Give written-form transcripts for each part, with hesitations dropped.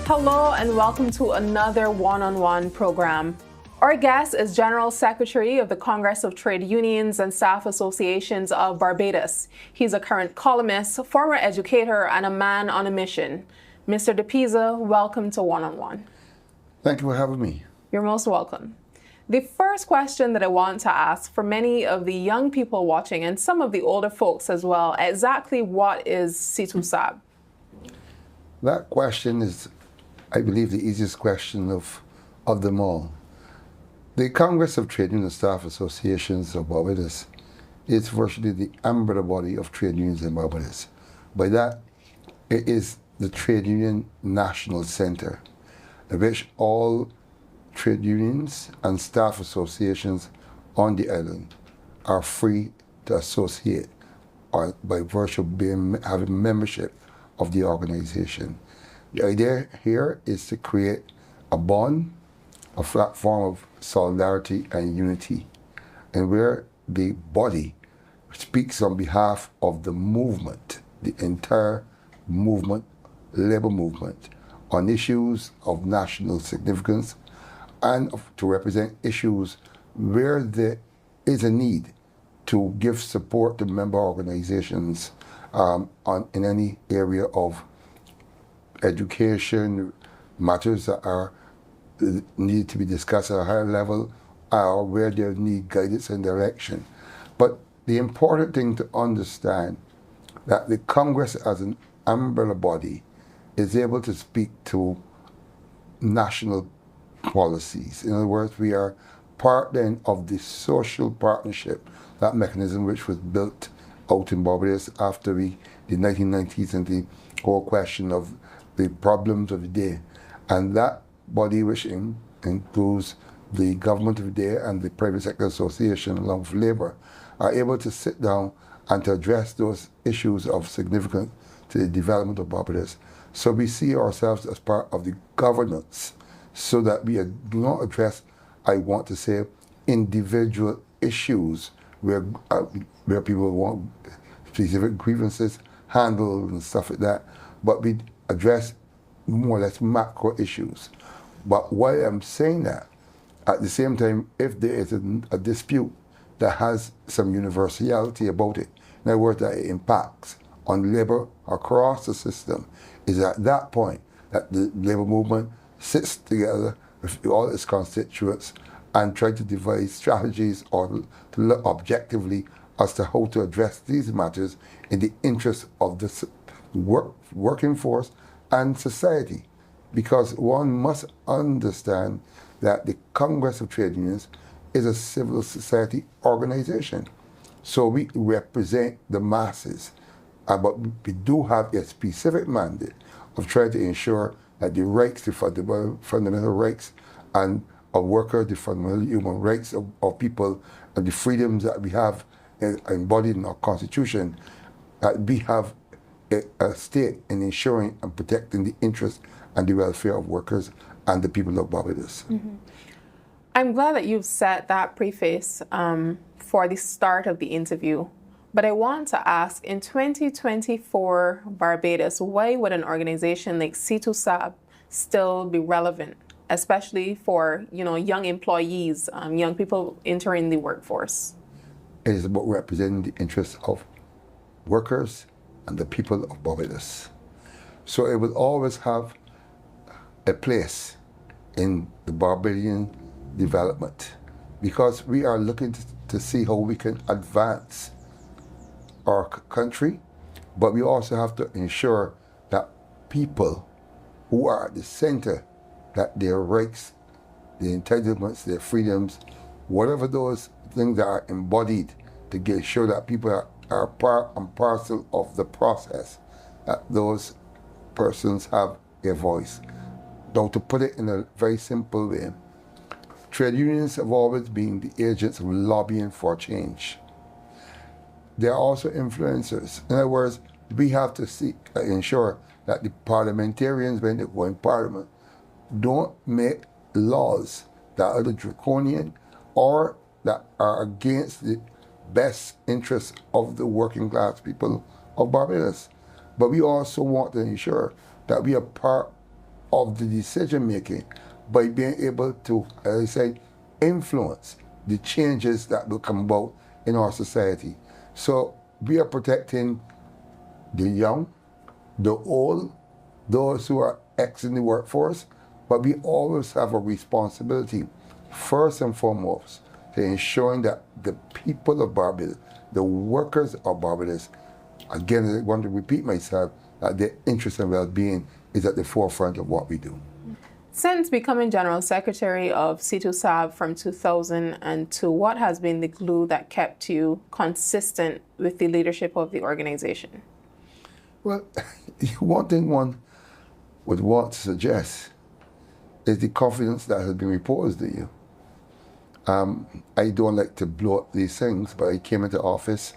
Hello and welcome to another one-on-one program. Our guest is General Secretary of the Congress of Trade Unions and Staff Associations of Barbados. He's a current columnist, former educator, and a man on a mission. Mr. Peiza, welcome to One-on-One. Thank you for having me. You're most welcome. The first question that I want to ask for many of the young people watching and some of the older folks as well, exactly what is CTUSAB? That question is, I believe, the easiest question of them all. The Congress of Trade Unions and Staff Associations of Barbados is virtually the umbrella body of trade unions in Barbados. By that, it is the Trade Union National Center, in which all trade unions and staff associations on the island are free to associate or by virtue of having membership of the organization. The idea here is to create a bond, a platform of solidarity and unity, and where the body speaks on behalf of the movement, the entire movement, labor movement, on issues of national significance and to represent issues where there is a need to give support to member organizations in any area of education, matters that are need to be discussed at a higher level, or where they need guidance and direction. But the important thing to understand that the Congress as an umbrella body is able to speak to national policies. In other words, we are part then of the social partnership, that mechanism which was built out in Barbados after the 1990s and the whole question of the problems of the day. And that body, which includes the government of the day and the private sector association along with labor, are able to sit down and to address those issues of significance to the development of Barbados. So we see ourselves as part of the governance, so that we do not address, I want to say, individual issues where people want specific grievances handled and stuff like that, but we address more or less macro issues. But while I'm saying that, at the same time, if there is a dispute that has some universality about it, in other words, that it impacts on labor across the system, is at that point that the labor movement sits together with all its constituents and try to devise strategies or to look objectively as to how to address these matters in the interest of the working force and society. Because one must understand that the Congress of Trade Unions is a civil society organization. So we represent the masses, but we do have a specific mandate of trying to ensure that the rights, the fundamental rights and of workers, the fundamental human rights of people, and the freedoms that we have embodied in our Constitution, that we have a stake in ensuring and protecting the interests and the welfare of workers and the people of Barbados. Mm-hmm. I'm glad that you've set that preface for the start of the interview. But I want to ask, in 2024 Barbados, why would an organization like CTUSAB still be relevant, especially for young employees, young people entering the workforce? It is about representing the interests of workers and the people of Barbados. So it will always have a place in the Barbadian development, because we are looking to see how we can advance our country, but we also have to ensure that people who are at the center, that their rights, their entitlements, their freedoms, whatever those things that are embodied to get sure that people are part and parcel of the process, that those persons have a voice. Now, to put it in a very simple way, trade unions have always been the agents of lobbying for change. They are also influencers. In other words, we have to ensure that the parliamentarians, when they go in parliament, don't make laws that are draconian or that are against the best interests of the working class people of Barbados. But we also want to ensure that we are part of the decision making by being able to, as I said, influence the changes that will come about in our society. So we are protecting the young, the old, those who are exiting the workforce, but we always have a responsibility, first and foremost, to ensuring that the people of Barbados, the workers of Barbados, again, I want to repeat myself, that their interest and well-being is at the forefront of what we do. Since becoming General Secretary of CTUSAB from 2002, what has been the glue that kept you consistent with the leadership of the organization? Well, one thing one would want to suggest is the confidence that has been reposed in you. I don't like to blow up these things, but I came into office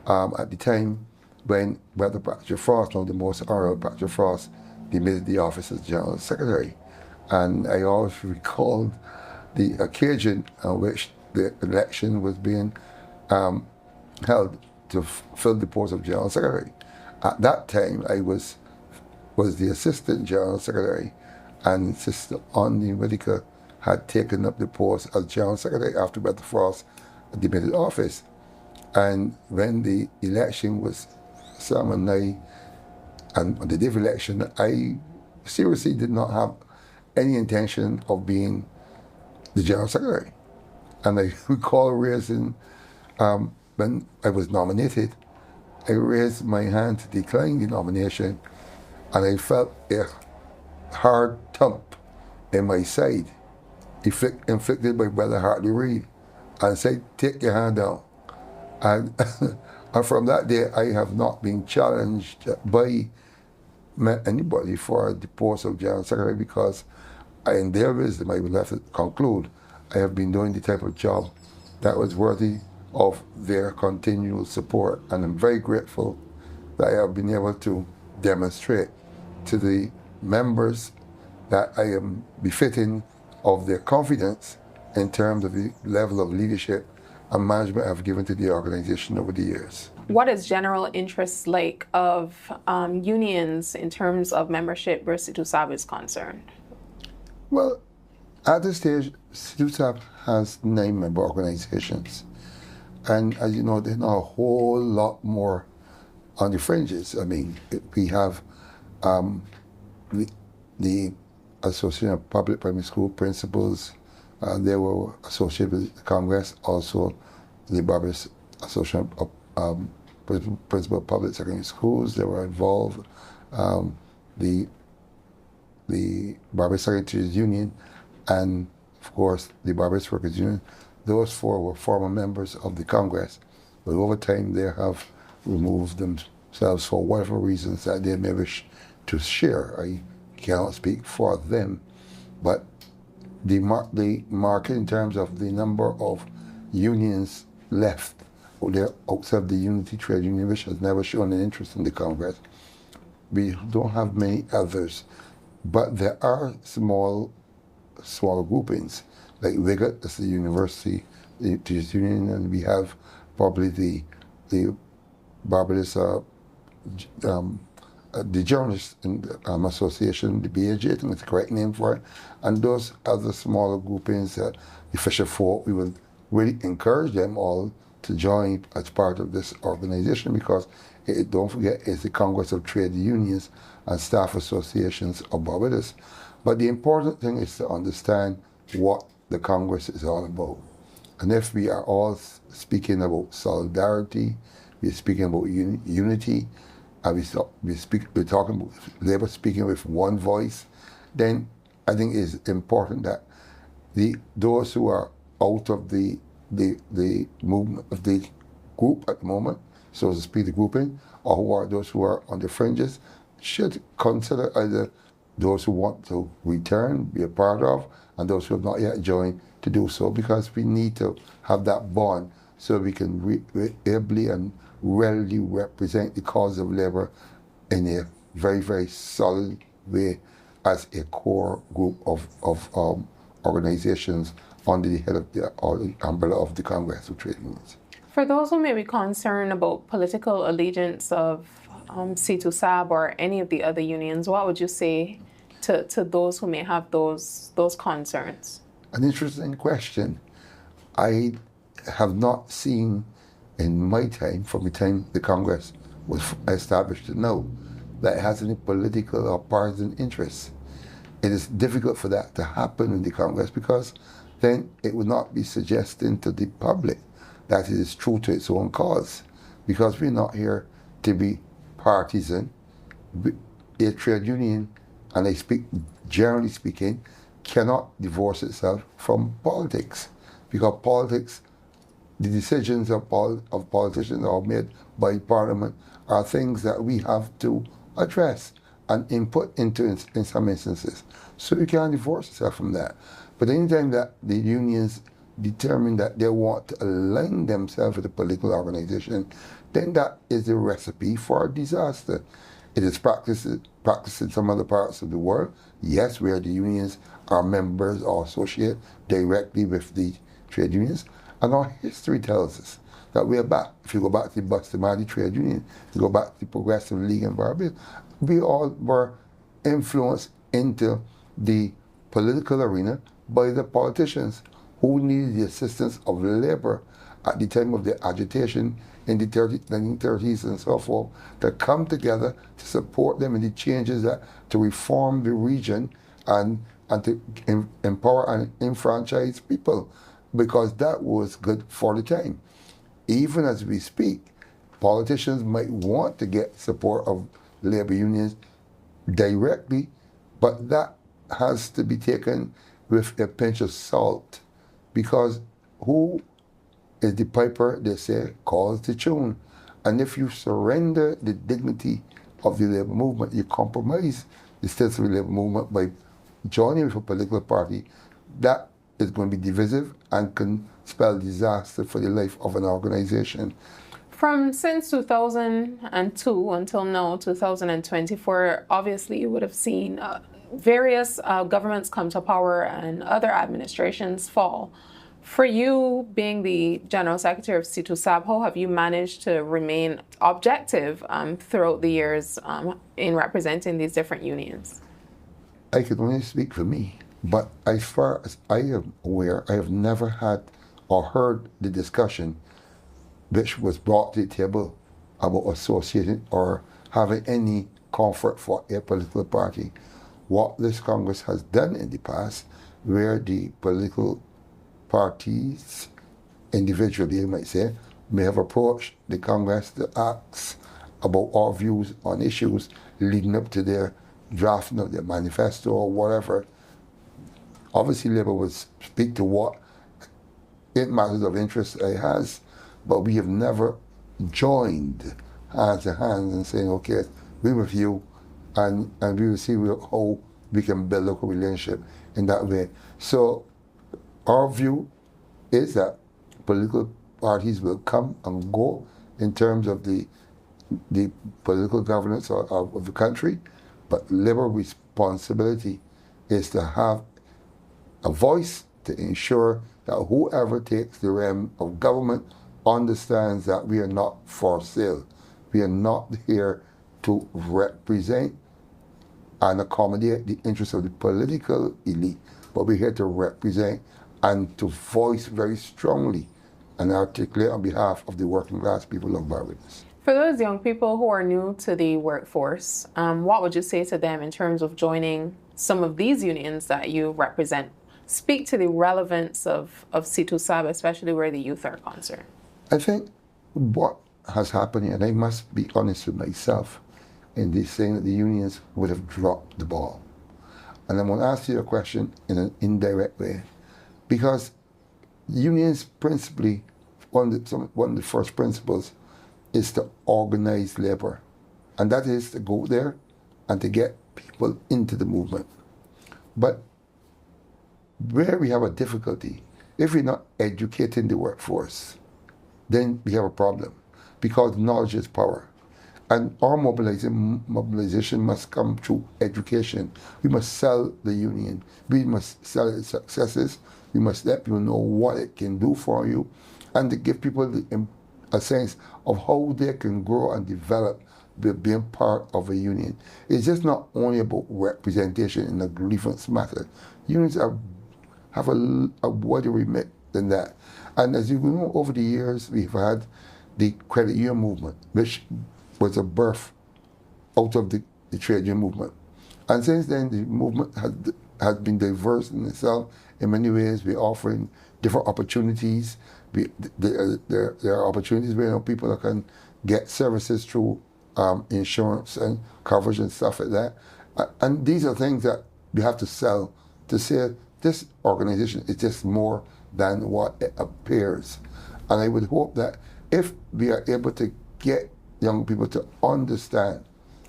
at the time when Brother Patrick Frost, one of the most honorable Patrick Frost, demitted the office as General Secretary. And I always recalled the occasion on which the election was being held to fill the post of General Secretary. At that time, I was the Assistant General Secretary, and Sister Onni Whitaker had taken up the post as General Secretary after Brother Frost demitted office. And when the election was summoned, and on the day of election, I seriously did not have any intention of being the General Secretary. And I recall raising, when I was nominated, I raised my hand to decline the nomination, and I felt a hard thump in my side, inflicted by Brother Hartley Reid, and said, "Take your hand down." And, and from that day, I have not been challenged by anybody for the post of General Secretary, because in their wisdom, I would have to conclude, I have been doing the type of job that was worthy of their continual support. And I'm very grateful that I have been able to demonstrate to the members that I am befitting of their confidence in terms of the level of leadership and management I've given to the organization over the years. What is general interest like of unions in terms of membership where CTUSAB is concerned? Well, at this stage, CTUSAB has 9 member organizations. And as you know, there's not a whole lot more on the fringes. I mean, we have the Association of Public Primary School Principals. They were associated with the Congress. Also, the Barbados Association of Principal of Public Secondary Schools, they were involved. The Barbados Secretaries Union, and of course the Barbados Workers Union. Those 4 were former members of the Congress, but over time they have removed themselves for whatever reasons that they may wish to share. I cannot speak for them, but the market in terms of the number of unions left outside the Unity Trade Union, which has never shown an interest in the Congress. We don't have many others, but there are small groupings, like WIGAT, that's the University Teachers Union, and we have probably the Barbados, the Journalists Association, the BAJ, I think it's the correct name for it, and those other smaller groupings, the Fisher Folk, we would really encourage them all to join as part of this organization, because don't forget, it's the Congress of Trade Unions and Staff Associations of Barbados. But the important thing is to understand what the Congress is all about. And if we are all speaking about solidarity, we're speaking about unity, and we're talking about Labour speaking with one voice, then I think it's important that those who are out of the movement of the group at the moment, so to speak, the grouping, or those who are on the fringes, should consider either those who want to return, be a part of, and those who have not yet joined to do so, because we need to have that bond so we can ably and readily represent the cause of labour in a very, very solid way as a core group of organizations under the head of the umbrella of the Congress of Trade Unions. For those who may be concerned about political allegiance of CTUSAB or any of the other unions, what would you say to those who may have those concerns? An interesting question. I have not seen in my time, from the time the Congress was established to now, that it has any political or partisan interests. It is difficult for that to happen in the Congress because then it would not be suggesting to the public that it is true to its own cause, because we're not here to be partisan. A trade union, and I speak generally speaking, cannot divorce itself from politics, because politics, the decisions of politicians are made by Parliament are things that we have to address and input into in some instances. So you can't divorce yourself from that. But anytime that the unions determine that they want to align themselves with a political organization, then that is a recipe for disaster. It is practiced in some other parts of the world, yes, where the unions are members or associate directly with the trade unions. And our history tells us that we are back. If you go back to the Bustamante Trade Union, you go back to the Progressive League in Barbados, we all were influenced into the political arena by the politicians who needed the assistance of labor at the time of the agitation in the 1930s and so forth, to come together to support them in the changes to reform the region and to empower and enfranchise people, because that was good for the time. Even as we speak, politicians might want to get support of labor unions directly, but that has to be taken with a pinch of salt, because who is the piper, they say, calls the tune. And if you surrender the dignity of the labor movement, you compromise the status of the labor movement by joining with a political party, that is going to be divisive and can spell disaster for the life of an organization. Since 2002 until now, 2024, obviously you would have seen various governments come to power and other administrations fall. For you, being the General Secretary of CTUSAB, how have you managed to remain objective throughout the years in representing these different unions? I can only speak for me, but as far as I am aware, I have never had or heard the discussion which was brought to the table about associating or having any comfort for a political party. What this Congress has done in the past, where the political parties, individually you might say, may have approached the Congress to ask about our views on issues leading up to their drafting of their manifesto or whatever. Obviously, Labour will speak to what it matters of interest it has, but we have never joined hands to hands and saying, okay, we're with you, and we will see how we can build a local relationship in that way. So our view is that political parties will come and go in terms of the political governance of the country, but Labour responsibility is to have a voice to ensure that whoever takes the realm of government understands that we are not for sale. We are not here to represent and accommodate the interests of the political elite, but we're here to represent and to voice very strongly and articulate on behalf of the working class people of Barbados. For those young people who are new to the workforce, what would you say to them in terms of joining some of these unions that you represent? Speak to the relevance of CTUSAB, especially where the youth are concerned. I think what has happened, and I must be honest with myself, in this saying that the unions would have dropped the ball. And I'm going to ask you a question in an indirect way, because unions principally, one of the first principles is to organize labor, and that is to go there and to get people into the movement. But where we have a difficulty, if we're not educating the workforce, then we have a problem, because knowledge is power. And our mobilization must come through education. We must sell the union. We must sell its successes. We must let people know what it can do for you, and to give people a sense of how they can grow and develop being part of a union. It's just not only about representation in a grievance matter. Unions have a wider remit than that. And as you know, over the years, we've had the credit union movement, which was a birth out of the trade union movement. And since then, the movement has been diverse in itself in many ways. We're offering different opportunities. There are opportunities where people can get services through insurance and coverage and stuff like that. And these are things that we have to sell to say this organization is just more than what it appears. And I would hope that if we are able to get young people to understand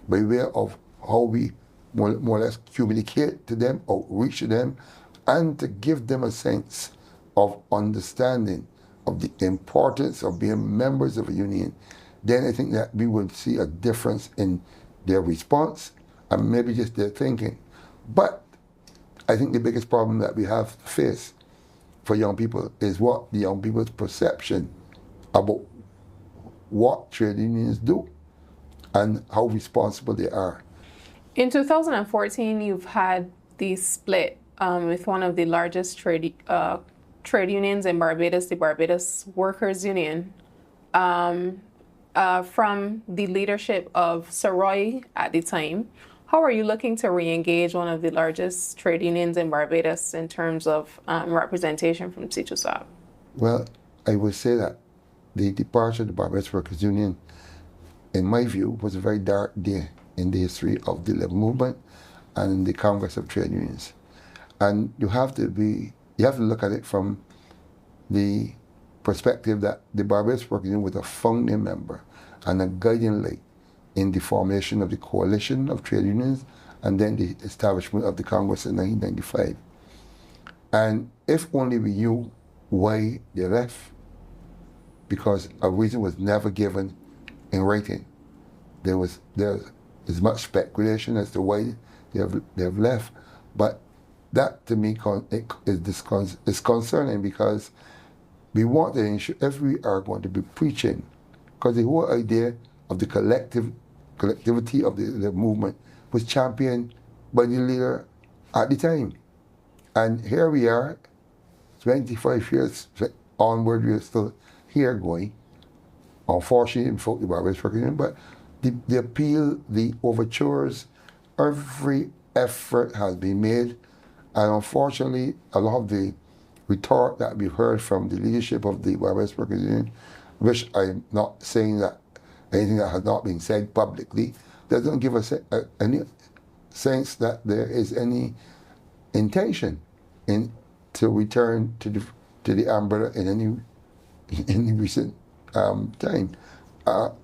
by way of how we more or less communicate to them, outreach to them, and to give them a sense of understanding of the importance of being members of a union, then I think that we would see a difference in their response and maybe just their thinking. But I think the biggest problem that we have to face for young people is what the young people's perception about what trade unions do and how responsible they are. In 2014, you've had the split with one of the largest trade unions in Barbados, the Barbados Workers Union, from the leadership of Sir Roy at the time. How are you looking to re-engage one of the largest trade unions in Barbados in terms of representation from CTUSAB? Well, I would say that the departure of the Barbados Workers Union, in my view, was a very dark day in the history of the Labour movement and in the Congress of Trade Unions. And you have to look at it from the perspective that the Barbados Workers Union was a founding member and a guiding light in the formation of the coalition of trade unions and then the establishment of the Congress in 1995. And if only we knew why they left, because a reason was never given in writing. There is much speculation as to why they have left, but that to me is concerning, because we want to ensure if we are going to be preaching, because the whole idea of the collectivity of the movement was championed by the leader at the time. And here we are, 25 years onward, we are still here going. Unfortunately, without the Barbados Workers Union, but the appeal, the overtures, every effort has been made. And unfortunately, a lot of the retort that we've heard from the leadership of the Barbados Workers Union, which I'm not saying that anything that has not been said publicly, doesn't give us any sense that there is any intention to return to the umbrella in any recent time, or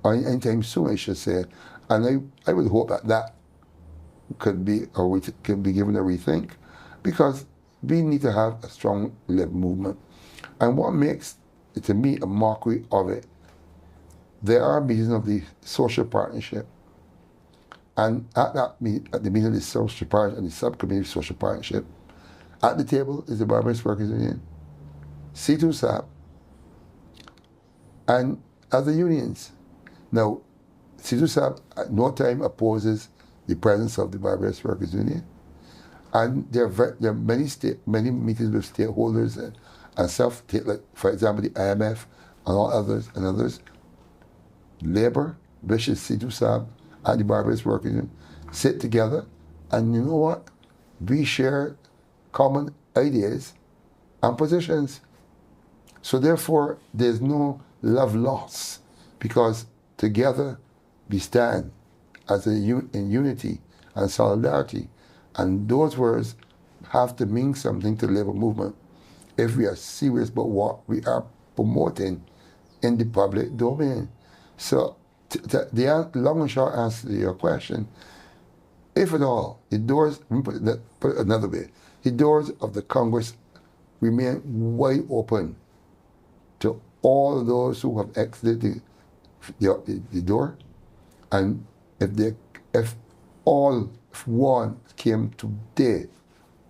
anytime soon, I should say. And I would hope that could be given a rethink, because we need to have a strong Labour movement. And what makes, to me, a mockery of it, there are meetings of the social partnership, and at the meeting of the social partnership and the subcommittee of social partnership, at the table is the Barbados Workers Union, CTUSAB, and other unions. Now, CTUSAB at no time opposes the presence of the Barbados Workers Union, and there are many meetings with stakeholders and stuff, like, for example, the IMF and all others and others. Labour, which is CTUSAB, and the Barbados Workers Union sit together, and you know what? We share common ideas and positions. So therefore, there's no love lost, because together we stand as in unity and solidarity. And those words have to mean something to the Labour movement if we are serious about what we are promoting in the public domain. So the long and short answer to your question, if at all, the doors, put it another way, the doors of the Congress remain wide open to all of those who have exited the door. And if one came today,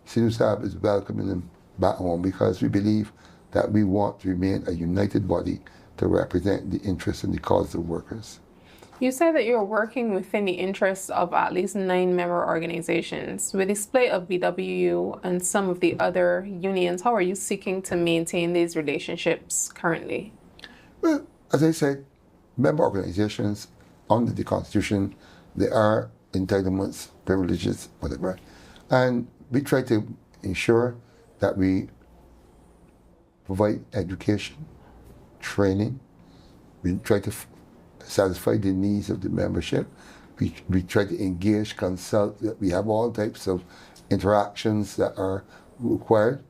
CTUSAB is welcoming them back home, because we believe that we want to remain a united body to represent the interests and the cause of workers. You say that you're working within the interests of at least 9 member organizations. With the split of BWU and some of the other unions, how are you seeking to maintain these relationships currently? Well, as I said, member organizations under the Constitution, there are entitlements, privileges, whatever. And we try to ensure that we provide education, training. We try to satisfy the needs of the membership. We try to engage, consult. We have all types of interactions that are required.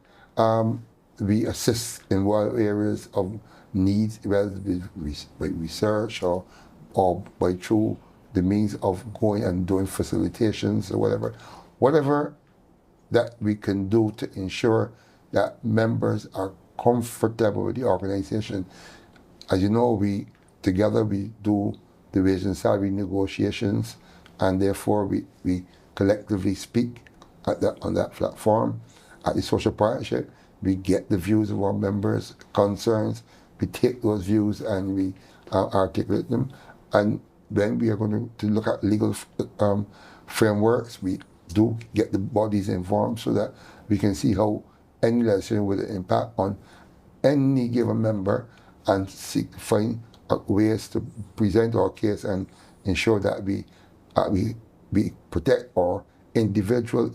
We assist in what areas of needs, whether by research or by through the means of going and doing facilitations or whatever. Whatever that we can do to ensure that members are comfortable with the organization. As you know, we do the wage and salary negotiations, and therefore we collectively speak on that platform. At the social partnership, we get the views of our members' concerns, we take those views and we articulate them, and then we are going to look at legal frameworks. We do get the bodies informed so that we can see how any legislation will impact on any given member and seek to find ways to present our case and ensure that we protect our individual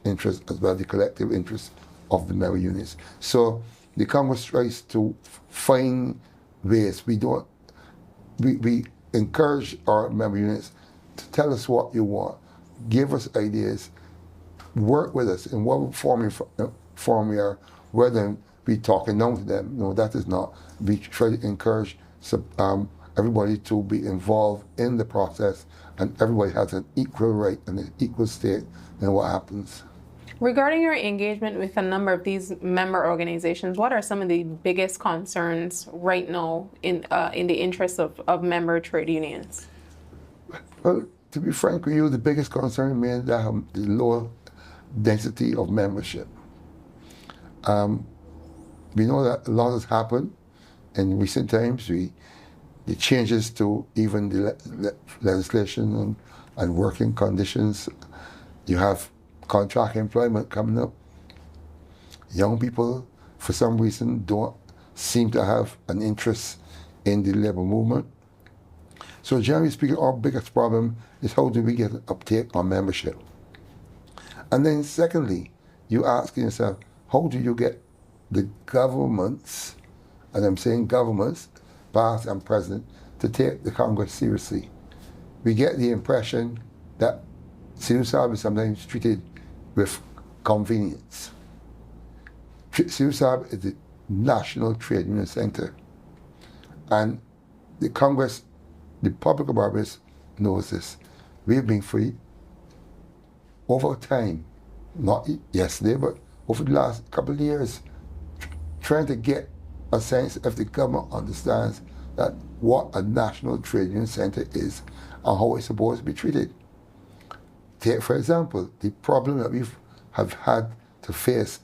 interests as well as the collective interests of the member units. So the Congress tries to find ways. We encourage our member units to tell us what you want, give us ideas, work with us in what form we are, rather than be talking down to them. No, that is not. We try to encourage everybody to be involved in the process, and everybody has an equal right and an equal stake in what happens. Regarding your engagement with a number of these member organizations, what are some of the biggest concerns right now in the interest of member trade unions? Well, to be frank with you, the biggest concern remains the low density of membership. We know that a lot has happened in recent times. The changes to even the legislation and working conditions. You have contract employment coming up. Young people, for some reason, don't seem to have an interest in the labor movement. So generally speaking, our biggest problem is how do we get an uptake on membership? And then secondly, you ask yourself, how do you get the governments, and I'm saying governments, past and present, to take the Congress seriously? We get the impression that CTUSAB is sometimes treated with convenience. CTUSAB is the National Trade Union Center. And the Congress, the public of Barbados knows this. We've been free over time, not yesterday, but over the last couple of years, trying to get a sense if the government understands that what a National Trade Union Center is and how it's supposed to be treated. Take, for example, the problem that we have had to face,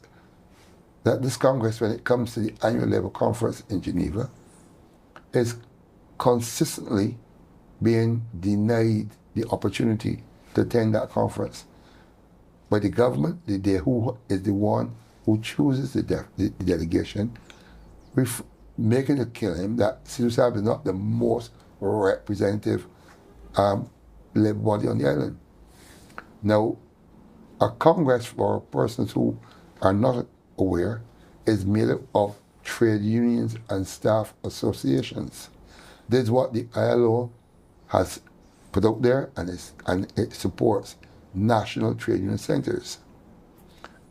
that this Congress, when it comes to the annual Labour Conference in Geneva, is consistently being denied the opportunity to attend that conference by the government, who is the one who chooses the delegation, making a claim that CTUSAB is not the most representative labor body on the island. Now, a Congress, for persons who are not aware, is made up of trade unions and staff associations. This is what the ILO has put out there, and it supports national trade union centers.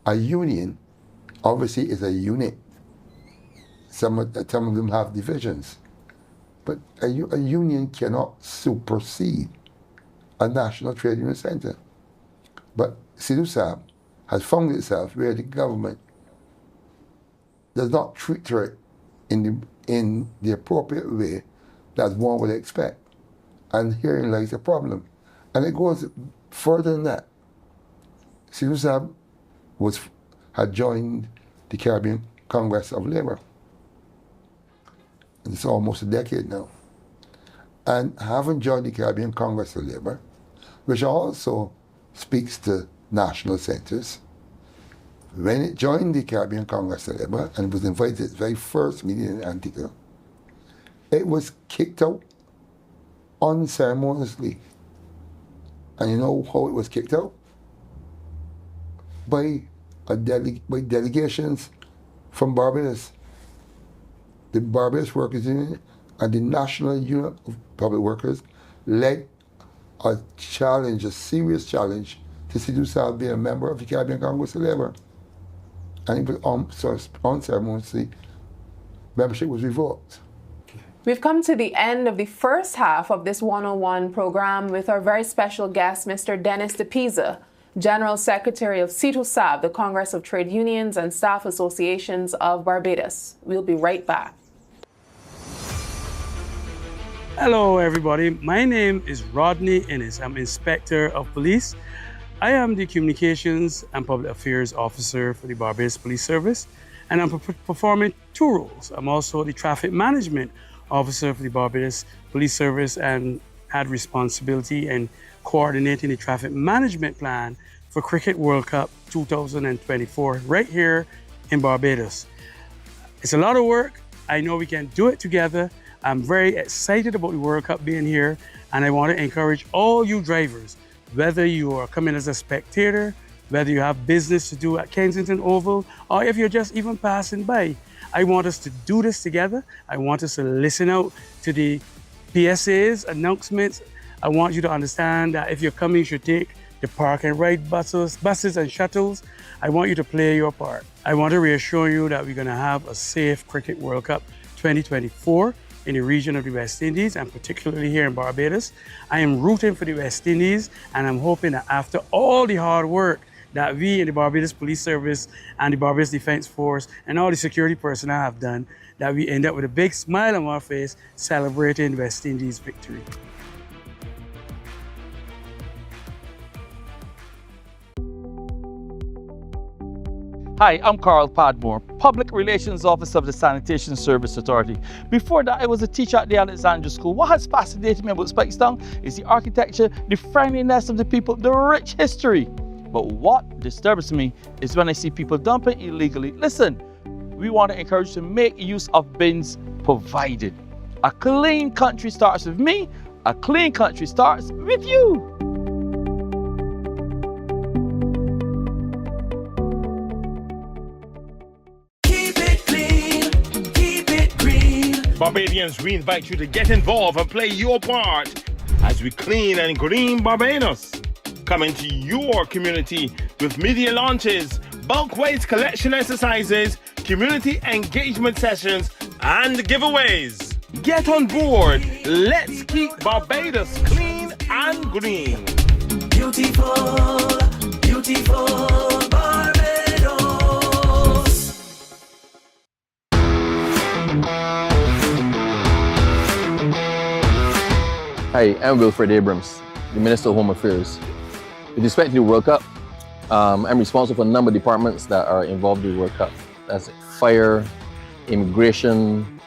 A union obviously is a unit. Some of them have divisions, but a union cannot supersede a national trade union center. But CTUSAB has found itself where the government does not treat it in the appropriate way that one would expect. And herein lies the problem. And it goes further than that. CTUSAB had joined the Caribbean Congress of Labour. And it's almost a decade now. And having joined the Caribbean Congress of Labour, which also speaks to national centres, when it joined the Caribbean Congress of Labour and was invited to its very first meeting in Antigua, it was kicked out unceremoniously. And you know how it was kicked out? By delegations from Barbados. The Barbados Workers Union and the National Union of Public Workers led a challenge, a serious challenge, to CTUSAB be a member of the Caribbean Congress of Labour. And it was unceremoniously, membership was revoked. We've come to the end of the first half of this 101 program with our very special guest, Mr. Dennis de Peiza, General Secretary of CTUSAB, the Congress of Trade Unions and Staff Associations of Barbados. We'll be right back. Hello everybody, my name is Rodney Innes. I'm Inspector of Police. I am the Communications and Public Affairs Officer for the Barbados Police Service, and I'm performing two roles. I'm also the Traffic Management Officer for the Barbados Police Service and had responsibility in coordinating the traffic management plan for Cricket World Cup 2024 right here in Barbados. It's a lot of work. I know we can do it together. I'm very excited about the World Cup being here, and I want to encourage all you drivers, whether you are coming as a spectator, whether you have business to do at Kensington Oval, or if you're just even passing by. I want us to do this together. I want us to listen out to the PSA's announcements. I want you to understand that if you're coming, you should take the park and ride buses and shuttles. I want you to play your part. I want to reassure you that we're going to have a safe Cricket World Cup 2024 in the region of the West Indies, and particularly here in Barbados. I am rooting for the West Indies, and I'm hoping that after all the hard work that we in the Barbados Police Service and the Barbados Defence Force and all the security personnel have done, that we end up with a big smile on our face celebrating West Indies' victory. Hi, I'm Carl Padmore, Public Relations Officer of the Sanitation Service Authority. Before that, I was a teacher at the Alexandra School. What has fascinated me about Speightstown is the architecture, the friendliness of the people, the rich history. But what disturbs me is when I see people dumping illegally. Listen, we want to encourage you to make use of bins provided. A clean country starts with me. A clean country starts with you. Barbadians, we invite you to get involved and play your part as we clean and green Barbados. Come into your community with media launches, bulk waste collection exercises, community engagement sessions, and giveaways. Get on board. Let's keep Barbados clean and green. Beautiful, beautiful Barbados. Hi, I'm Wilfred Abrams, the Minister of Home Affairs. With respect to the World Cup, I'm responsible for a number of departments that are involved in the World Cup. That's fire, immigration,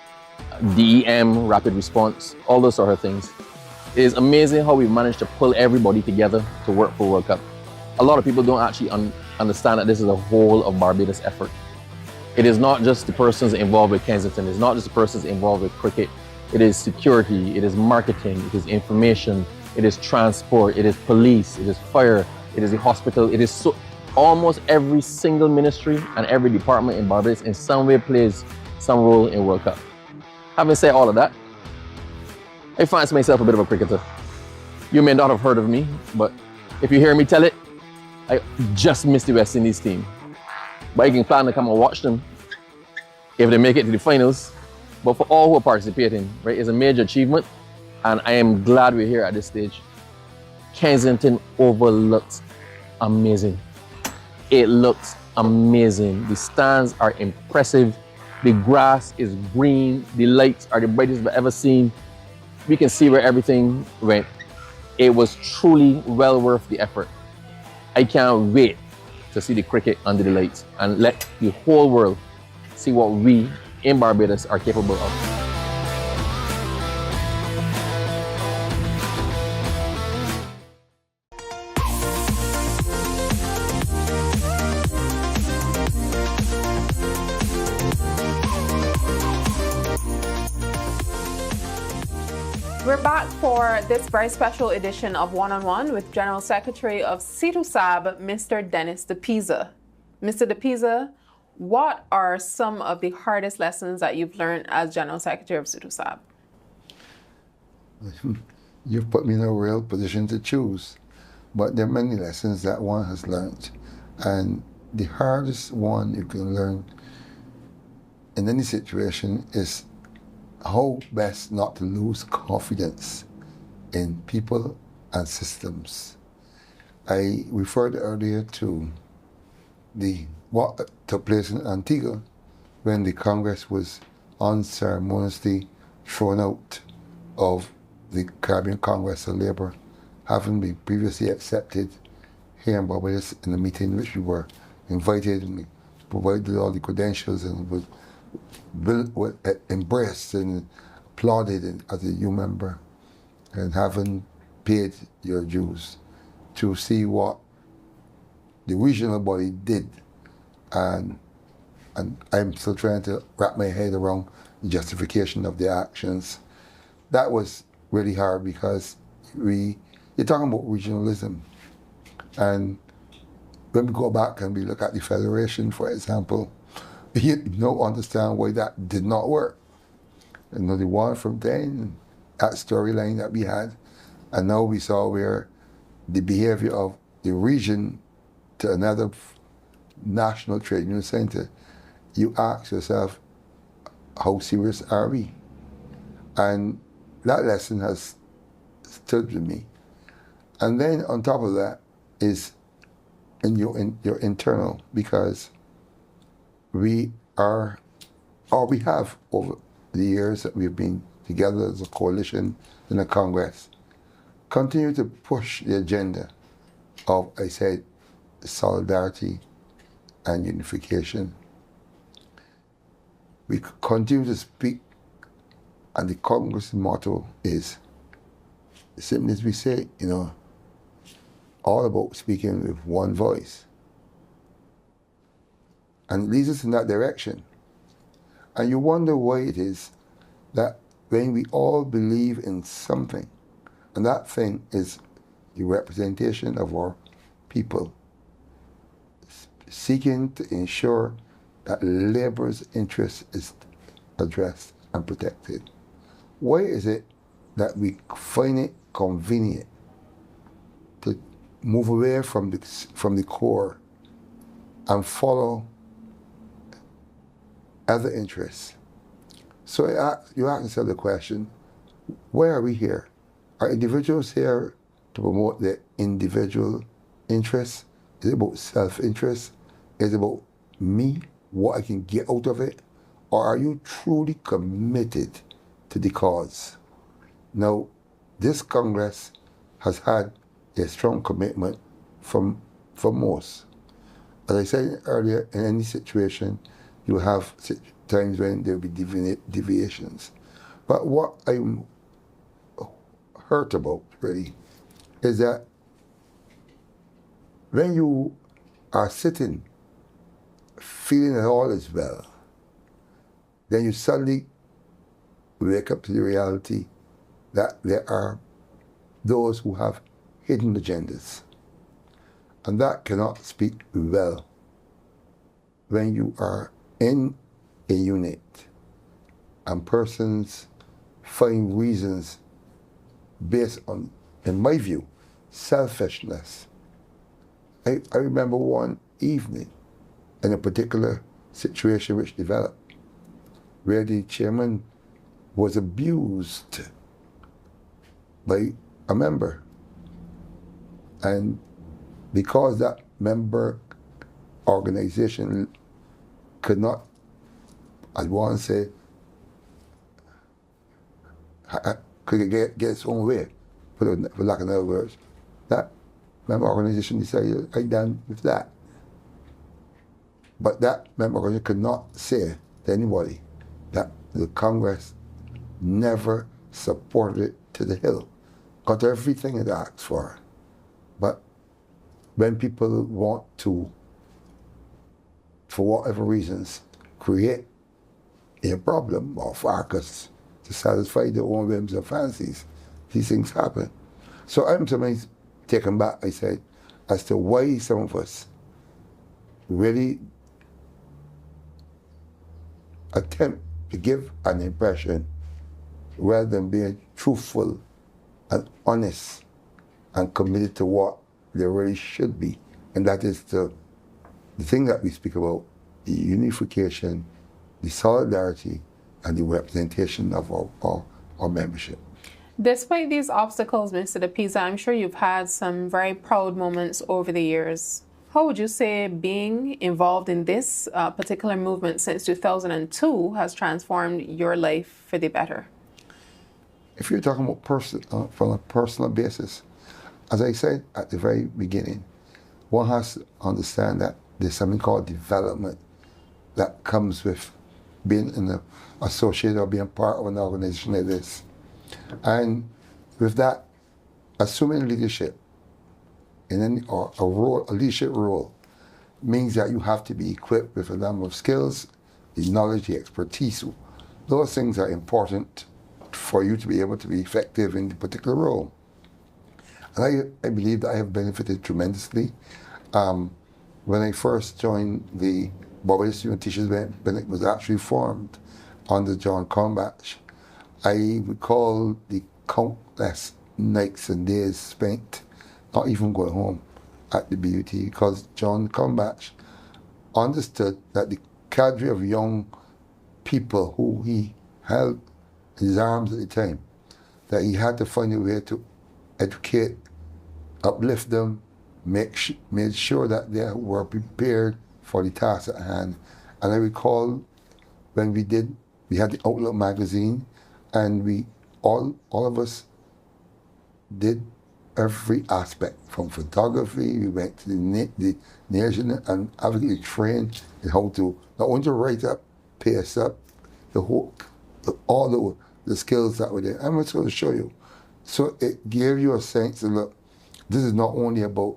DEM, rapid response, all those sort of things. It is amazing how we've managed to pull everybody together to work for World Cup. A lot of people don't actually understand that this is a whole of Barbados effort. It is not just the persons involved with Kensington, it's not just the persons involved with cricket. It is security, it is marketing, it is information, it is transport, it is police, it is fire, it is the hospital, it is almost every single ministry and every department in Barbados in some way plays some role in World Cup. Having said all of that, I fancy myself a bit of a cricketer. You may not have heard of me, but if you hear me tell it, I just missed the West Indies team. But you can plan to come and watch them if they make it to the finals. But for all who are participating, right, it's a major achievement, and I am glad we're here at this stage. Kensington Oval looks amazing. It looks amazing. The stands are impressive. The grass is green. The lights are the brightest I've ever seen. We can see where everything went. It was truly well worth the effort. I can't wait to see the cricket under the lights and let the whole world see what we in Barbados are capable of. We're back for this very special edition of One-on-One with General Secretary of CTUSAB, Mr. Dennis de Peiza. Mr. de Peiza, what are some of the hardest lessons that you've learned as General Secretary of CTUSAB? You've put me in a real position to choose, but there are many lessons that one has learned. And the hardest one you can learn in any situation is how best not to lose confidence in people and systems. I referred earlier to what took place in Antigua when the Congress was unceremoniously thrown out of the Caribbean Congress of Labour, having been previously accepted here in Barbados in a meeting in which we were invited and we provided all the credentials and was embraced and applauded as a new member, and having paid your dues to see what the regional body did. And I'm still trying to wrap my head around the justification of their actions. That was really hard because you're talking about regionalism. And when we go back and we look at the Federation, for example, you don't understand why that did not work. And the one from then, that storyline that we had, and now we saw where the behavior of the region to another national trade union center, you ask yourself, how serious are we? And that lesson has stood with me. And then on top of that is in your internal, because we have over the years that we've been together as a coalition in the Congress, continue to push the agenda of, I said, solidarity and unification. We continue to speak, and the Congress motto is, simply as we say, all about speaking with one voice. And it leads us in that direction. And you wonder why it is that when we all believe in something, and that thing is the representation of our people, seeking to ensure that labor's interest is addressed and protected, why is it that we find it convenient to move away from the core and follow other interests? So you ask yourself the question, why are we here? Are individuals here to promote their individual interests? Is it about self-interest? Is it about me, what I can get out of it? Or are you truly committed to the cause? Now, this Congress has had a strong commitment from most. As I said earlier, in any situation, you have times when there will be deviations. But what I'm hurt about, really, is that when you are sitting feeling that all is well, then you suddenly wake up to the reality that there are those who have hidden agendas. And that cannot speak well when you are in a unit and persons find reasons based on, in my view, selfishness. I remember one evening in a particular situation which developed where the chairman was abused by a member. And because that member organization could not, as one say, could get its own way, for lack of other words, that member organization decided, I'm done with that. But that member organization could not say to anybody that the Congress never supported it to the hill, got everything it asked for. But when people want to, for whatever reasons, create a problem or fracas to satisfy their own whims and fancies, these things happen. So I'm sometimes taken back, I said, as to why some of us really attempt to give an impression rather than being truthful and honest and committed to what they really should be. And that is the thing that we speak about, the unification, the solidarity, and the representation of our membership. Despite these obstacles, Mr. De Peiza, I'm sure you've had some very proud moments over the years. How would you say being involved in this particular movement since 2002 has transformed your life for the better? If you're talking about from a personal basis, as I said at the very beginning, one has to understand that there's something called development that comes with being associated or being part of an organization like this. And with that, assuming leadership in any or a leadership role means that you have to be equipped with a number of skills, the knowledge, the expertise. Those things are important for you to be able to be effective in the particular role. And I believe that I have benefited tremendously. When I first joined the Barbados Student Teachers when it was actually formed under John Comrade, I recall the countless nights and days spent not even going home at the BUT because John Comrade understood that the cadre of young people who he held in his arms at the time, that he had to find a way to educate, uplift them, made sure that they were prepared for the task at hand. And I recall when we had the Outlook magazine, and we all of us did every aspect from photography. We went to the nation and obviously trained in how to not only to write up, pace up, all the skills that were there. I'm just going to show you. So it gave you a sense of, look, this is not only about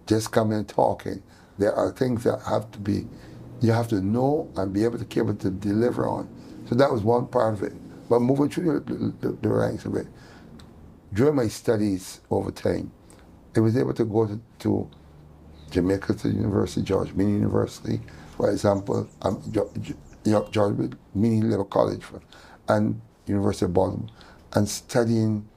just coming and talking. There are things that you have to know and be able to deliver on. So that was one part of it. But moving through the ranks of it, during my studies over time, I was able to go to Jamaica State University, George Meany University, for example, George Meany Level College, and University of Baltimore, and studying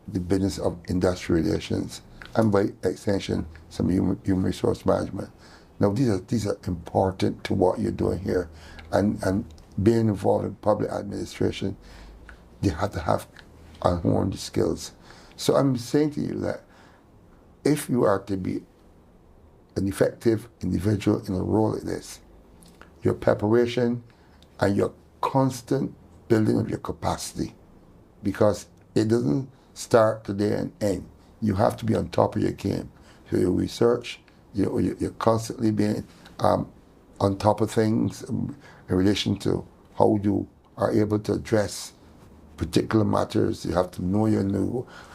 the business of industrial relations, and by extension, some human resource management. Now, these are important to what you're doing here, and being involved in public administration, you have to have unhorned skills. So I'm saying to you that if you are to be an effective individual in a role like this, your preparation and your constant building of your capacity, because it doesn't start today and end. You have to be on top of your game. So your research, you're constantly being on top of things in relation to how you are able to address particular matters. You have to know your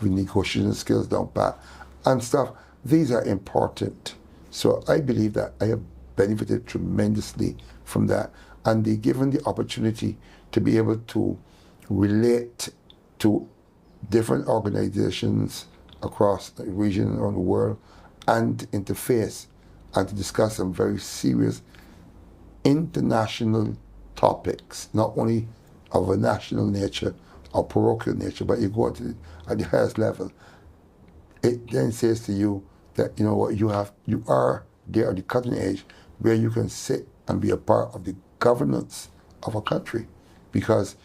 negotiation skills down pat and stuff. These are important. So I believe that I have benefited tremendously from that. And they given the opportunity to be able to relate to different organizations across the region and around the world and interface and to discuss some very serious international topics, not only of a national nature or parochial nature, but you go at the highest level. It then says to you that, you know what, you are there at the cutting edge where you can sit and be a part of the governance of a country, because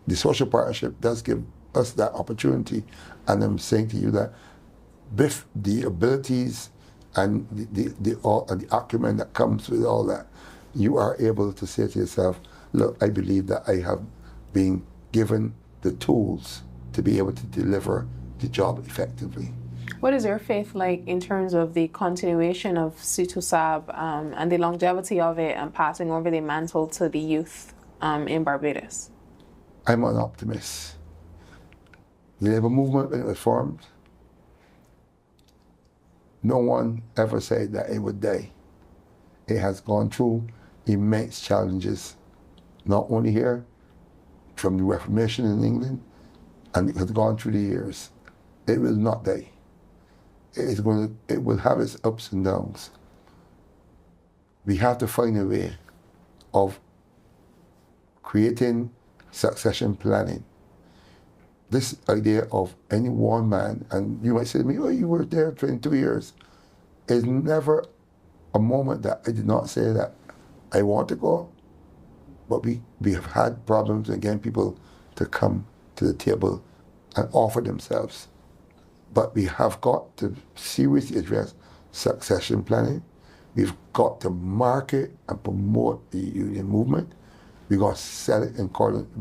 the social partnership does give us that opportunity. And I'm saying to you that with the abilities and the acumen that comes with all that, you are able to say to yourself, look, I believe that I have been given the tools to be able to deliver the job effectively. What is your faith like in terms of the continuation of CTUSAB and the longevity of it and passing over the mantle to the youth in Barbados? I'm an optimist. The Labour movement, when it was formed, no one ever said that it would die. It has gone through immense challenges, not only here, from the Reformation in England, and it has gone through the years. it will not die. It will have its ups and downs. We have to find a way of creating succession planning. This idea of any one man, and you might say to me, oh, you were there 22 years, is never a moment that I did not say that I want to go, but we have had problems in getting people to come to the table and offer themselves. But we have got to seriously address succession planning. We've got to market and promote the union movement. We've got to sell it and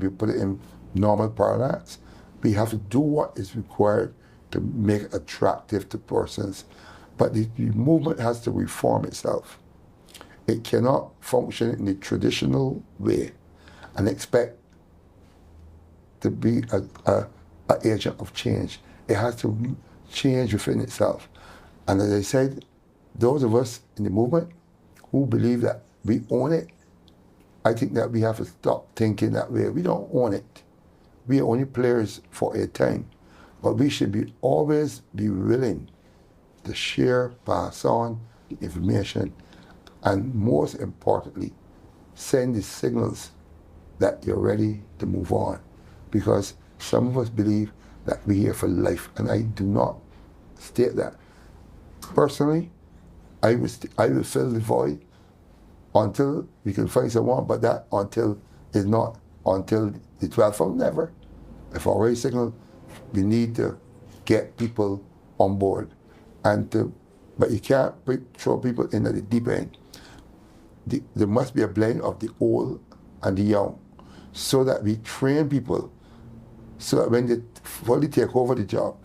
we put it in normal parlance. We have to do what is required to make it attractive to persons. But the movement has to reform itself. It cannot function in the traditional way and expect to be an agent of change. It has to change within itself. And as I said, those of us in the movement who believe that we own it, I think that we have to stop thinking that way. We don't own it. We are only players for a time. But we should always be willing to share, pass on the information, and most importantly, send the signals that you're ready to move on. Because some of us believe that we're here for life, and I do not state that. Personally, I will fill the void until we can find someone, but that until is not until the 12th of never. I've already signaled we need to get people on board, but you can't throw people in at the deep end. There must be a blend of the old and the young, so that we train people, so that when they fully take over the job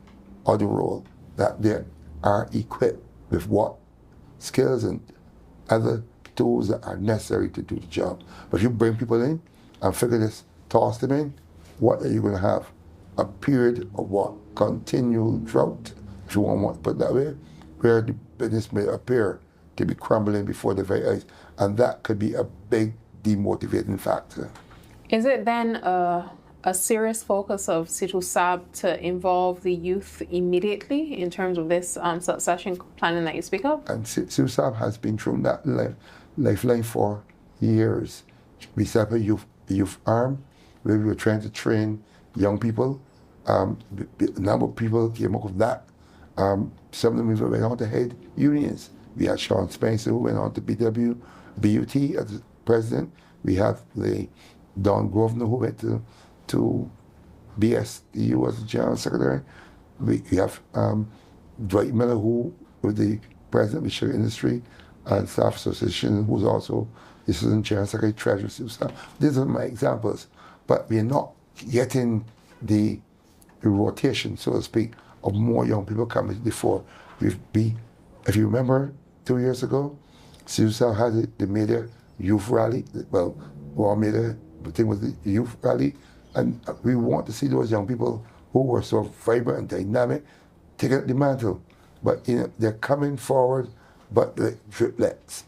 or the role, that they are equipped with what skills and other tools that are necessary to do the job. But if you bring people in and figure this, toss them in, what are you going to have? A period of what? Continual drought, if you want to put it that way, where the business may appear to be crumbling before the very eyes. And that could be a big demotivating factor. Is it then a serious focus of CTUSAB to involve the youth immediately in terms of this succession planning that you speak of? And CTUSAB has been through that lifeline for years. We set up a youth arm where we were trying to train young people. A number of people came up with that. Some of them went on to head unions. We had Sean Spencer, who went on to BUT as the president. We have the Don Grosvenor, who went to BSU as the general secretary. We have Dwight Miller, who was the president of the Sugar Industry and Staff Association, who was also the assistant general secretary, treasurer. These are my examples. But we're not getting the rotation, so to speak, of more young people coming before. If you remember 2 years ago, CTUSAB had the major youth rally. Well, our major thing was the youth rally. And we want to see those young people who were so vibrant and dynamic take up the mantle. But they're coming forward, but the triplets.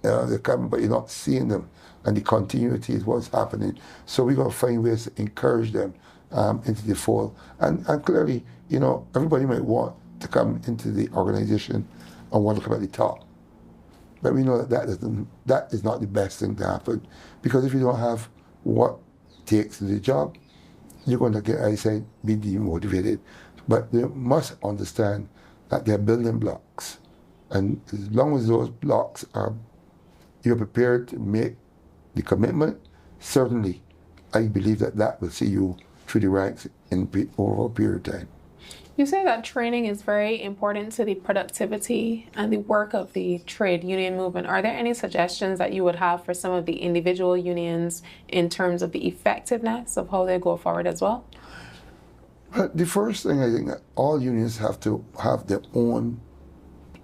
They're coming, but you're not seeing them. And the continuity is what's happening. So we're going to find ways to encourage them into the fold. And clearly, everybody might want to come into the organization and want to come at the top. But we know that is not the best thing to happen. Because if you don't have what it takes to do the job, you're going to get, I say, be demotivated. But they must understand that they're building blocks. And as long as those blocks you're prepared to make the commitment, certainly I believe that will see you through the ranks over a period of time. You say that training is very important to the productivity and the work of the trade union movement. Are there any suggestions that you would have for some of the individual unions in terms of the effectiveness of how they go forward as well? But the first thing, I think that all unions have to have their own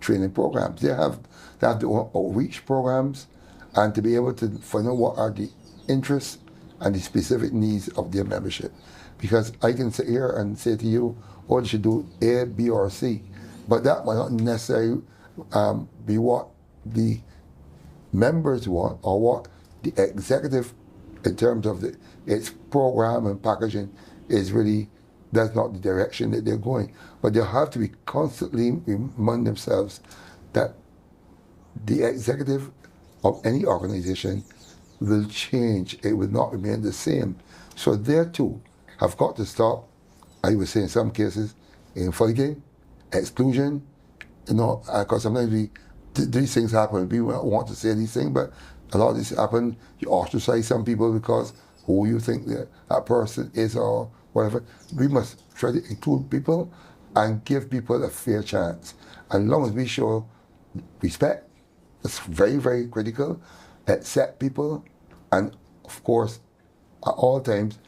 training programs. They have their own outreach programs, and to be able to find out what are the interests and the specific needs of their membership. Because I can sit here and say to you, oh, you should do A, B, or C, but that might not necessarily be what the members want or what the executive, in terms of its program and packaging, is really that's not the direction that they're going. But they'll have to be constantly remind themselves that the executive of any organization will change. It will not remain the same. So they too have got to stop, I would say in some cases, in fighting, exclusion, because sometimes these things happen. We want to say these things, but a lot of this happen. You ostracize some people because who you think that person is or whatever. We must try to include people and give people a fair chance. As long as we show respect, it's very, very critical, accept people, and of course, at all times,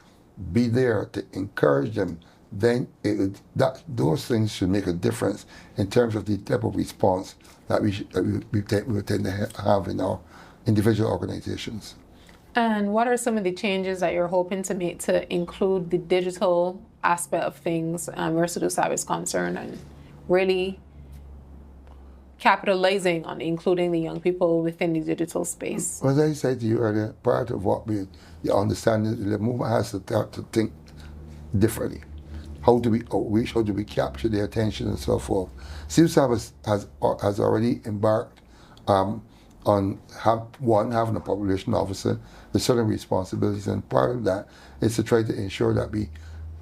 be there to encourage them, then those things should make a difference in terms of the type of response that we tend to have in our individual organizations. And what are some of the changes that you're hoping to make to include the digital aspect of things where CTUSAB is concerned, and really capitalizing on including the young people within the digital space? As I said to you earlier, part of what we understand is the movement has to start to think differently. How do we outreach? How do we capture their attention and so forth? CTUSAB has already embarked on having a population officer with certain responsibilities, and part of that is to try to ensure that we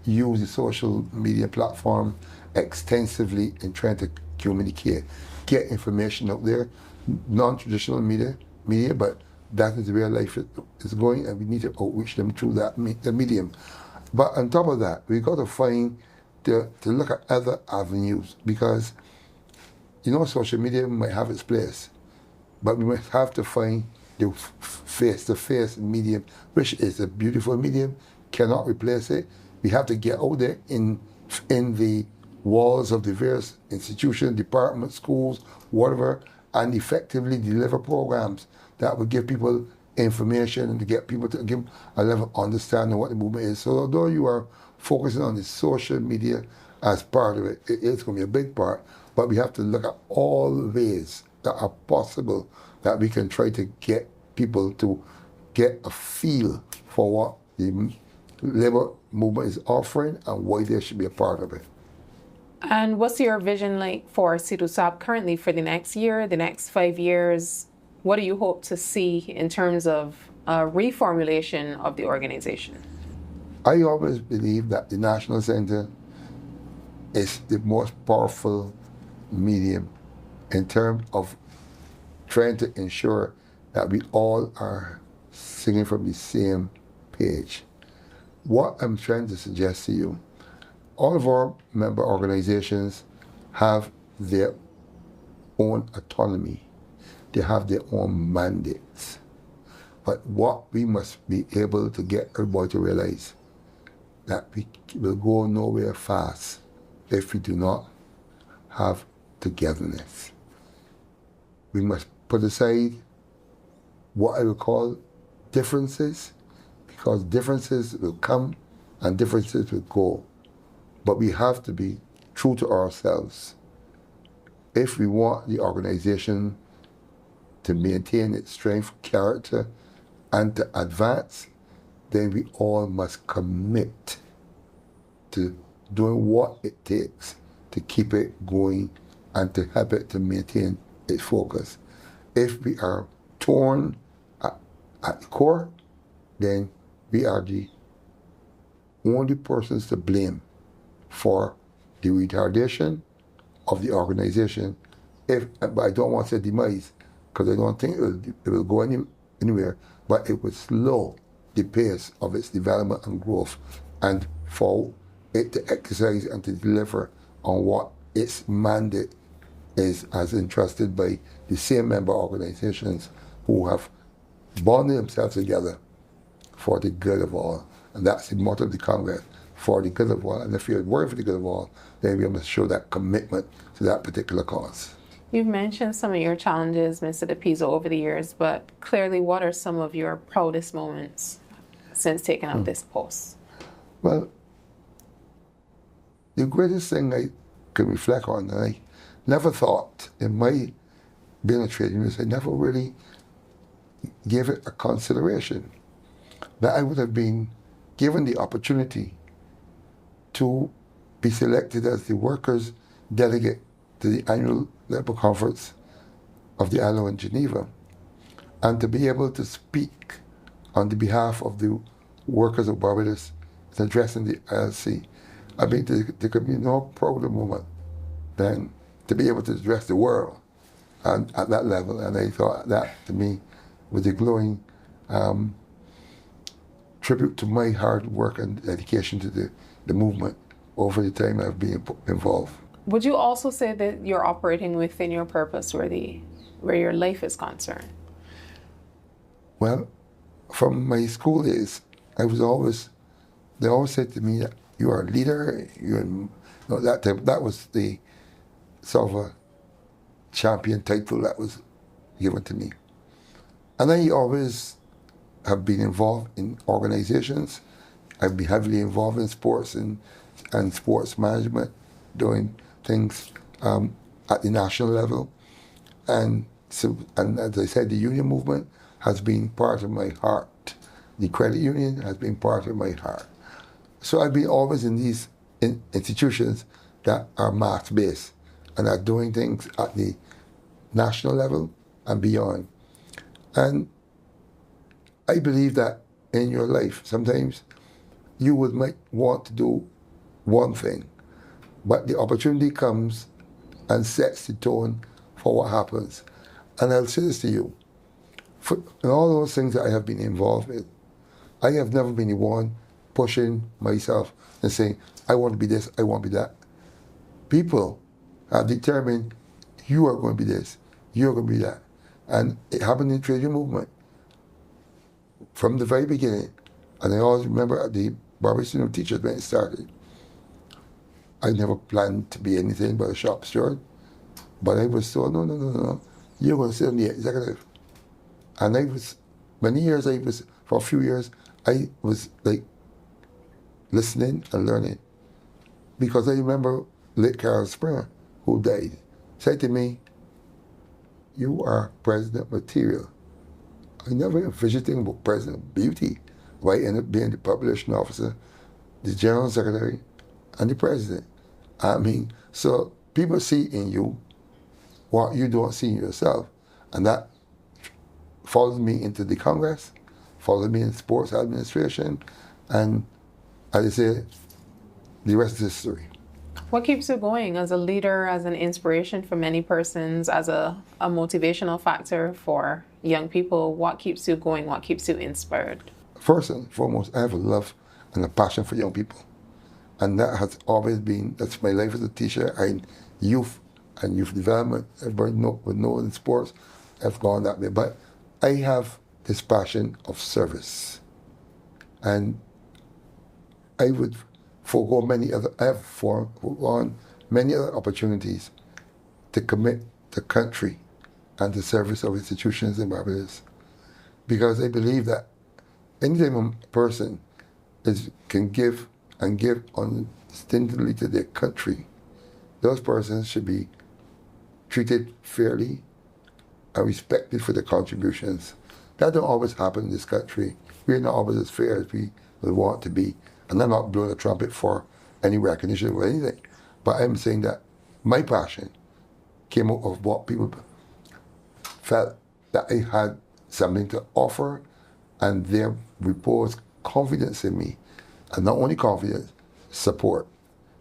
use the social media platform extensively in trying to communicate, get information out there, non-traditional media, but that is where life is going, and we need to outreach them through that medium. But on top of that, we've got to look at other avenues, because social media might have its place, but we must have to find the face-to-face medium, which is a beautiful medium, cannot replace it. We have to get out there in the walls of the various institutions, departments, schools, whatever, and effectively deliver programs that will give people information and to get people to give a level of understanding of what the movement is. So although you are focusing on the social media as part of it, it is going to be a big part, but we have to look at all ways that are possible that we can try to get people to get a feel for what the labor movement is offering and why they should be a part of it. And what's your vision like for CTUSAB currently for the next year, the next 5 years? What do you hope to see in terms of reformulation of the organization? I always believe that the National Center is the most powerful medium in terms of trying to ensure that we all are singing from the same page. What I'm trying to suggest to you, all of our member organizations have their own autonomy. They have their own mandates. But what we must be able to get everybody to realize, that we will go nowhere fast if we do not have togetherness. We must put aside what I would call differences, because differences will come and differences will go. But we have to be true to ourselves. If we want the organization to maintain its strength, character, and to advance, then we all must commit to doing what it takes to keep it going and to help it to maintain its focus. If we are torn at the core, then we are the only persons to blame for the retardation of the organization. But I don't want to say demise, because I don't think it will go anywhere, but it will slow the pace of its development and growth, and for it to exercise and to deliver on what its mandate is as entrusted by the same member organizations who have bonded themselves together for the good of all. And that's the motto of the Comrade, for the good of all. And if you're working for the good of all, then we must show that commitment to that particular cause. You've mentioned some of your challenges, Mr. Peiza, over the years, but clearly what are some of your proudest moments since taking up this post? Well, the greatest thing I can reflect on, and I never thought in my being a trade unionist, I never really gave it a consideration, that I would have been given the opportunity to be selected as the workers' delegate to the annual Labour Conference of the ILO in Geneva, and to be able to speak on the behalf of the workers of Barbados and addressing the ILC. I mean, there could be no prouder moment than to be able to address the world and at that level. And I thought that, to me, was a glowing tribute to my hard work and dedication to the movement over the time I've been involved. Would you also say that you're operating within your purpose where your life is concerned? Well, from my school days, they always said to me that you are a leader, that was the sort of a champion title that was given to me. And I always have been involved in organizations. I've been heavily involved in sports and sports management, doing things at the national level. And as I said, the union movement has been part of my heart. The credit union has been part of my heart. So I've been always in these institutions that are mass-based and are doing things at the national level and beyond. And I believe that in your might sometimes you might want to do one thing, but the opportunity comes and sets the tone for what happens. And I'll say this to you, in all those things that I have been involved with, I have never been the one pushing myself and saying, I want to be this, I want to be that. People have determined, you are going to be this, you're going to be that. And it happened in the trade union movement from the very beginning. And I always remember at the Barbados Union of Teachers when it started, I never planned to be anything but a shop steward. But I was told, no, you're going to sit on the executive. And for a few years, I was like listening and learning. Because I remember late Carol Springer, who died, said to me, you are president material. I never envisioned thinking about President Beauty. Why I ended up being the publishing officer, the general secretary, and the president. I mean, so people see in you what you don't see in yourself. And that followed me into the Congress, followed me in sports administration, and as I say, the rest is history. What keeps you going as a leader, as an inspiration for many persons, as a motivational factor for young people? What keeps you going? What keeps you inspired? First and foremost, I have a love and a passion for young people. And that has always been, that's my life as a teacher. Youth and youth development, everybody would know in sports, I've gone that way. But I have this passion of service. And I would forego many other opportunities to commit to country and the service of institutions in Barbados. Because I believe that anytime a person can give and give unstintedly to their country, those persons should be treated fairly and respected for their contributions. That don't always happen in this country. We're not always as fair as we would want to be. And I'm not blowing a trumpet for any recognition or anything. But I'm saying that my passion came out of what people felt that I had something to offer, and they reposed confidence in me. And not only confidence, support.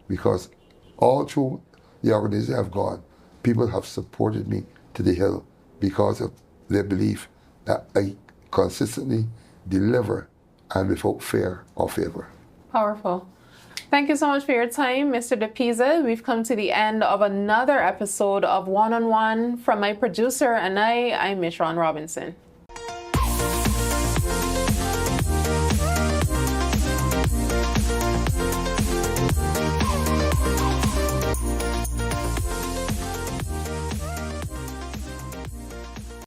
Because all through the organization I've gone, people have supported me to the hill because of their belief that I consistently deliver and without fear or favor. Powerful. Thank you so much for your time, Mr. Peiza. We've come to the end of another episode of One on One. From my producer and I'm Michron Robinson.